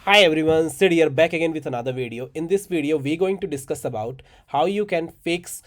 Hi everyone, Sid here back again with another video. In this video, we're going to discuss about how you can fix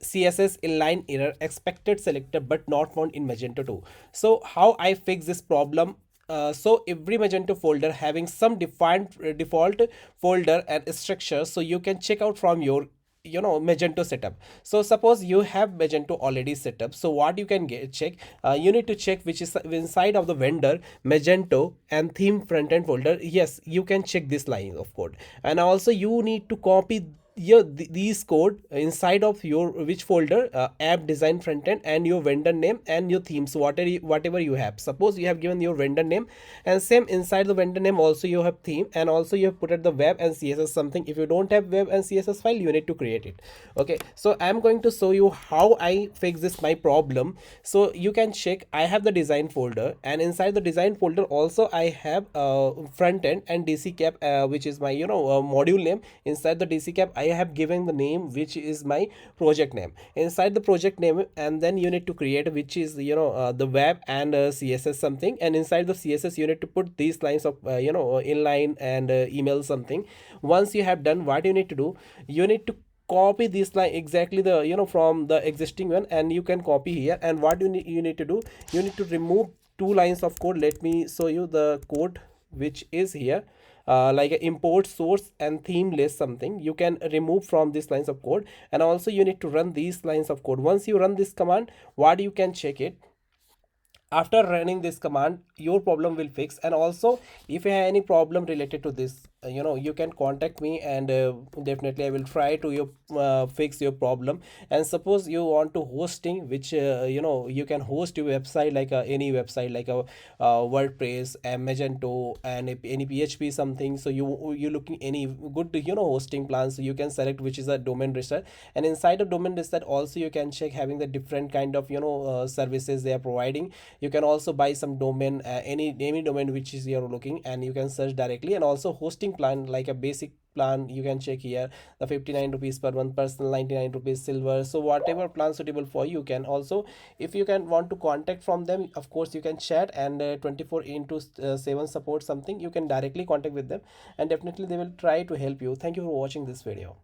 CSS inline error expected selector but not found in Magento 2. So how I fix this problem? So every Magento folder having some defined default folder and structure, so you can check out from your Magento setup. So suppose you have Magento already set up, so what you can check, you need to check which is inside of the vendor Magento and theme front end folder. Yes, you can check this line of code, and also you need to copy these code inside of your which folder, app design front end and your vendor name and your themes, whatever you have. Suppose you have given your vendor name, and same inside the vendor name also you have theme, and also you have put at the web and css something. If you don't have web and css file, you need to create it. Okay, so I'm going to show you how I fix this my problem. So you can check, I have the design folder, and inside the design folder also I have front end and dc cap, which is my module name. Inside the dc cap I have given the name which is my project name. Inside the project name, and then you need to create which is the web and css something, and inside the css you need to put these lines of inline and email something. Once you have done, what you need to do, you need to copy this line exactly the from the existing one, and you can copy here. And what you need to do, you need to remove two lines of code. Let me show you the code which is here, like a import source and theme list something. You can remove from these lines of code, and also you need to run these lines of code. Once you run this command, what you can check it, after running this command your problem will fix. And also if you have any problem related to this, you can contact me, and definitely I will try to fix your problem. And suppose you want to hosting, which you can host your website like any website like a WordPress and Magento and any PHP something. So you looking any good hosting plans, so you can select which is a domain register. And inside of domain register also you can check having the different kind of services they are providing. You can also buy some domain, any domain which is you're looking, and you can search directly. And also hosting plan like a basic plan you can check here, the 59 rupees per month, personal 99 rupees, silver. So whatever plan suitable for you can also, if you can want to contact from them, of course you can chat, and 24 into 7 support something, you can directly contact with them, and definitely they will try to help you. Thank you for watching this video.